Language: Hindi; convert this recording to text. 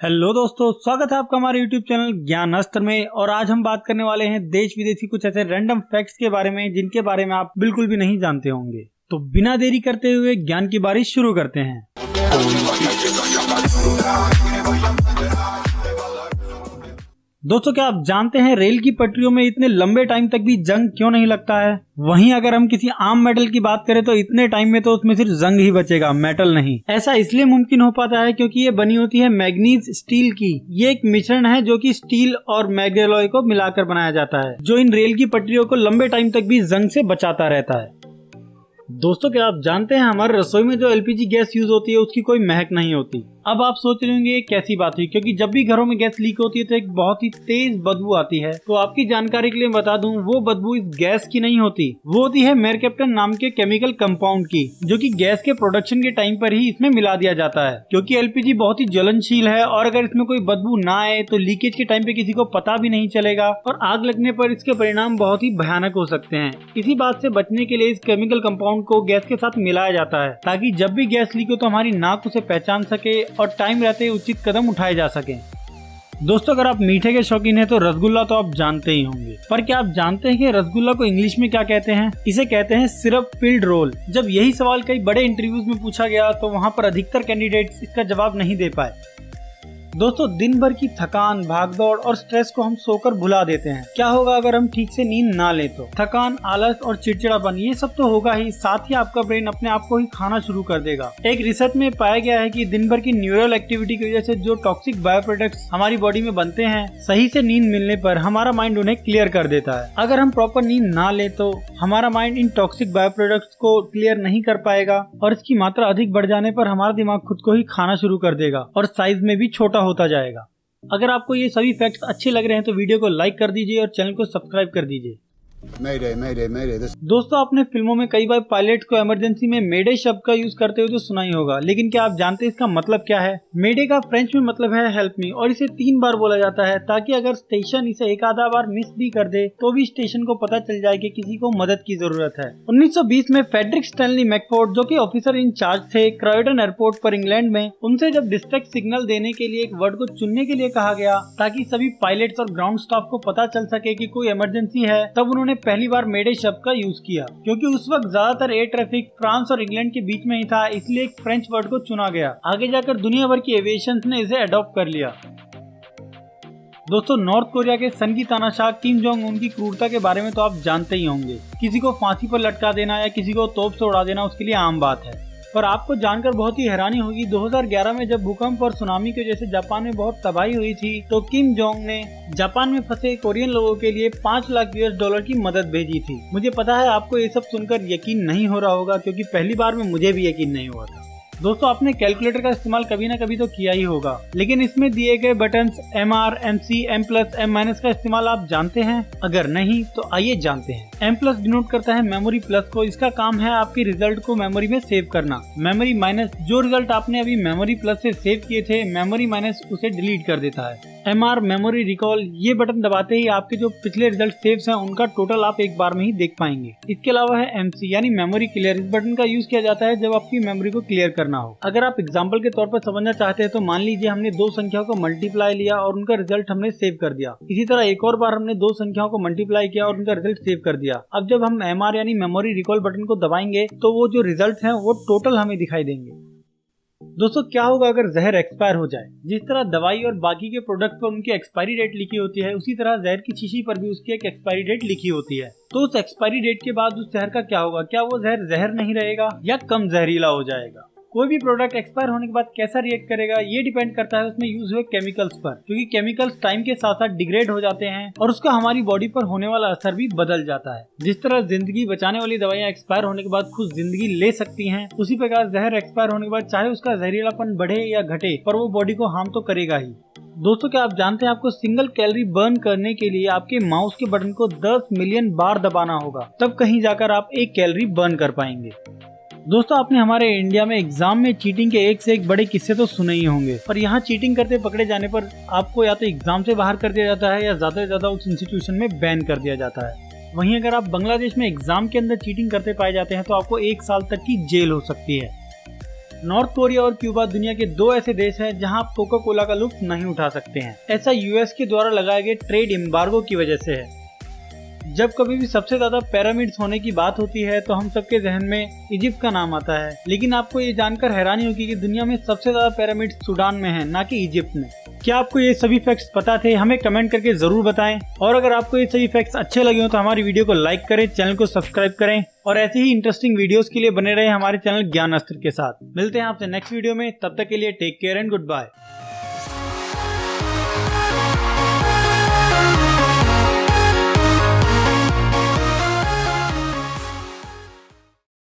हेलो दोस्तों, स्वागत है आपका हमारे YouTube चैनल ज्ञान अस्त्र में। और आज हम बात करने वाले हैं देश विदेशी कुछ ऐसे रैंडम फैक्ट्स के बारे में जिनके बारे में आप बिल्कुल भी नहीं जानते होंगे। तो बिना देरी करते हुए ज्ञान की बारिश शुरू करते हैं। दोस्तों, क्या आप जानते हैं रेल की पटरियों में इतने लंबे टाइम तक भी जंग क्यों नहीं लगता है? वहीं अगर हम किसी आम मेटल की बात करें तो इतने टाइम में तो उसमें सिर्फ जंग ही बचेगा, मेटल नहीं। ऐसा इसलिए मुमकिन हो पाता है क्योंकि ये बनी होती है मैग्नीज स्टील की। ये एक मिश्रण है जो कि स्टील और मैग्नेलॉय को मिलाकर बनाया जाता है, जो इन रेल की पटरियों को लंबे टाइम तक भी जंग से बचाता रहता है। दोस्तों, क्या आप जानते हैं हमारे रसोई में जो एलपीजी गैस यूज होती है उसकी कोई महक नहीं होती। अब आप सोच रहे होंगे ये कैसी बात हुई, क्योंकि जब भी घरों में गैस लीक होती है तो एक बहुत ही तेज बदबू आती है। तो आपकी जानकारी के लिए बता दूं, वो बदबू इस गैस की नहीं होती, वो होती है मेरकैप्टन नाम के केमिकल कंपाउंड की, जो कि गैस के प्रोडक्शन के टाइम पर ही इसमें मिला दिया जाता है। क्योंकि एलपीजी बहुत ही ज्वलनशील है और अगर इसमें कोई बदबू ना आए तो लीकेज के टाइम पे किसी को पता भी नहीं चलेगा और आग लगने पर इसके परिणाम बहुत ही भयानक हो सकते हैं। इसी बात से बचने के लिए इस केमिकल कंपाउंड को गैस के साथ मिलाया जाता है, ताकि जब भी गैस लीक हो तो हमारी नाक उसे पहचान सके और टाइम रहते उचित कदम उठाए जा सके। दोस्तों, अगर आप मीठे के शौकीन हैं तो रसगुल्ला तो आप जानते ही होंगे, पर क्या आप जानते हैं कि रसगुल्ला को इंग्लिश में क्या कहते हैं? इसे कहते हैं सिरप फिल्ड रोल। जब यही सवाल कई बड़े इंटरव्यूज में पूछा गया तो वहां पर अधिकतर कैंडिडेट्स इसका जवाब नहीं दे पाए। दोस्तों, दिन भर की थकान, भागदौड़ और स्ट्रेस को हम सोकर भुला देते हैं। क्या होगा अगर हम ठीक से नींद ना लें तो? थकान, आलस और चिड़चिड़ापन ये सब तो होगा ही, साथ ही आपका ब्रेन अपने आप को ही खाना शुरू कर देगा। एक रिसर्च में पाया गया है कि दिन भर की न्यूरल एक्टिविटी की वजह से जो टॉक्सिक बायो प्रोडक्ट्स हमारी बॉडी में बनते हैं, सही से नींद मिलने पर हमारा माइंड उन्हें क्लियर कर देता है। अगर हम प्रॉपर नींद ना ले तो हमारा mind in toxic bio products को क्लियर नहीं कर पाएगा और इसकी मात्रा अधिक बढ़ जाने पर हमारा दिमाग खुद को ही खाना शुरू कर देगा और साइज में भी छोटा होता जाएगा। अगर आपको ये सभी फैक्ट्स अच्छे लग रहे हैं तो वीडियो को लाइक कर दीजिए और चैनल को सब्सक्राइब कर दीजिए। दोस्तों, आपने फिल्मों में कई बार पायलट को इमरजेंसी में मेडे शब्द का यूज करते हुए तो सुना ही होगा, लेकिन क्या आप जानते हैं इसका मतलब क्या है? मेडे का फ्रेंच में मतलब है हेल्प मी और इसे 3 बार बोला जाता है, ताकि अगर स्टेशन इसे एक आधा बार मिस भी कर दे तो भी स्टेशन को पता चल जाए कि किसी को मदद की जरूरत है। 1920 में फेडरिक स्टैनली मैकफोर्ड, जो कि ऑफिसर इन चार्ज थे क्रॉयडन एयरपोर्ट पर इंग्लैंड में, उनसे जब डिस्ट्रेक्ट सिग्नल देने के लिए एक वर्ड को चुनने के लिए कहा गया ताकि सभी पायलट्स और ग्राउंड स्टाफ को पता चल सके कि कोई इमरजेंसी है, तब उन्होंने पहली बार मेडे शब्द का यूज किया। क्योंकि उस वक्त ज्यादातर एयर ट्रैफिक फ्रांस और इंग्लैंड के बीच में ही था, इसलिए एक फ्रेंच वर्ड को चुना गया। आगे जाकर दुनिया भर की एविएशन ने इसे अडॉप्ट कर लिया। दोस्तों, नॉर्थ कोरिया के सन की तानाशाह किम जोंग उन की क्रूरता के बारे में तो आप जानते ही होंगे। किसी को फांसी पर लटका देना या किसी को तोप से उड़ा देना उसके लिए आम बात है। पर आपको जानकर बहुत ही हैरानी होगी, 2011 में जब भूकंप और सुनामी की वजह से जापान में बहुत तबाही हुई थी तो किम जोंग ने जापान में फंसे कोरियन लोगों के लिए $5 लाख की मदद भेजी थी। मुझे पता है आपको ये सब सुनकर यकीन नहीं हो रहा होगा, क्योंकि पहली बार में मुझे भी यकीन नहीं हुआ था। दोस्तों, आपने कैलकुलेटर का इस्तेमाल कभी ना कभी तो किया ही होगा, लेकिन इसमें दिए गए buttons MR, MC, M+, M- का इस्तेमाल आप जानते हैं? अगर नहीं तो आइए जानते हैं। M+ डिनोट करता है मेमोरी प्लस को। इसका काम है आपके रिजल्ट को मेमोरी में सेव करना। मेमोरी माइनस, जो रिजल्ट आपने अभी मेमोरी प्लस से सेव किए थे, मेमोरी माइनस उसे डिलीट कर देता है। MR मेमोरी रिकॉल, ये बटन दबाते ही आपके जो पिछले रिजल्ट सेव्स हैं उनका टोटल आप एक बार में ही देख पाएंगे। इसके अलावा है MC यानी मेमोरी क्लियर। इस बटन का यूज किया जाता है जब आपकी मेमोरी को क्लियर करना हो। अगर आप एग्जांपल के तौर पर समझना चाहते हैं तो मान लीजिए हमने 2 संख्याओं को मल्टीप्लाई लिया और उनका रिजल्ट हमने सेव कर दिया। इसी तरह एक और बार हमने 2 संख्याओं को मल्टीप्लाई किया और उनका रिजल्ट सेव कर दिया। अब जब हम MR यानी मेमोरी रिकॉल बटन को दबाएंगे तो वो जो रिजल्ट हैं वो टोटल हमें दिखाई देंगे। दोस्तों, क्या होगा अगर जहर एक्सपायर हो जाए? जिस तरह दवाई और बाकी के प्रोडक्ट पर उनकी एक्सपायरी डेट लिखी होती है, उसी तरह जहर की शीशी पर भी उसकी एक एक्सपायरी डेट लिखी होती है। तो उस एक्सपायरी डेट के बाद उस जहर का क्या होगा? क्या वो जहर जहर नहीं रहेगा या कम जहरीला हो जाएगा? कोई भी प्रोडक्ट एक्सपायर होने के बाद कैसा रिएक्ट करेगा ये डिपेंड करता है उसमें यूज हुए केमिकल्स पर, क्योंकि केमिकल्स टाइम के साथ साथ डिग्रेड हो जाते हैं और उसका हमारी बॉडी पर होने वाला असर भी बदल जाता है। जिस तरह जिंदगी बचाने वाली दवाइयाँ एक्सपायर होने के बाद खुद जिंदगी ले सकती हैं, उसी प्रकार जहर एक्सपायर होने के बाद चाहे उसका जहरीलापन बढ़े या घटे, पर वो बॉडी को हार्म तो करेगा ही। दोस्तों, क्या आप जानते हैं आपको सिंगल कैलोरी बर्न करने के लिए आपके माउस के बटन को 10 मिलियन बार दबाना होगा, तब कहीं जाकर आप 1 कैलोरी बर्न कर पाएंगे। दोस्तों, आपने हमारे इंडिया में एग्जाम में चीटिंग के एक से एक बड़े किस्से तो सुने ही होंगे, पर यहाँ चीटिंग करते पकड़े जाने पर आपको या तो एग्जाम से बाहर कर दिया जाता है या ज्यादा से ज्यादा उस इंस्टीट्यूशन में बैन कर दिया जाता है। वहीं अगर आप बांग्लादेश में एग्जाम के अंदर चीटिंग करते पाए जाते हैं तो आपको 1 साल तक की जेल हो सकती है। नॉर्थ कोरिया और क्यूबा दुनिया के दो ऐसे देश हैं जहां आप कोका कोला का लुत्फ नहीं उठा सकते हैं। ऐसा यूएस के द्वारा लगाए गए ट्रेड एम्बार्गो की वजह से है। जब कभी भी सबसे ज्यादा पिरामिड्स होने की बात होती है तो हम सबके जहन में इजिप्ट का नाम आता है, लेकिन आपको ये जानकर हैरानी होगी कि दुनिया में सबसे ज्यादा पिरामिड्स सूडान में हैं, ना कि इजिप्ट में। क्या आपको ये सभी फैक्ट्स पता थे? हमें कमेंट करके जरूर बताएं। और अगर आपको ये सभी फैक्ट्स अच्छे लगे हो तो हमारी वीडियो को लाइक करें, चैनल को सब्सक्राइब करें और ऐसे ही इंटरेस्टिंग वीडियोस के लिए बने रहे हमारे चैनल ज्ञान अस्त्र के साथ। मिलते हैं आपसे नेक्स्ट वीडियो में, तब तक के लिए take care and good bye.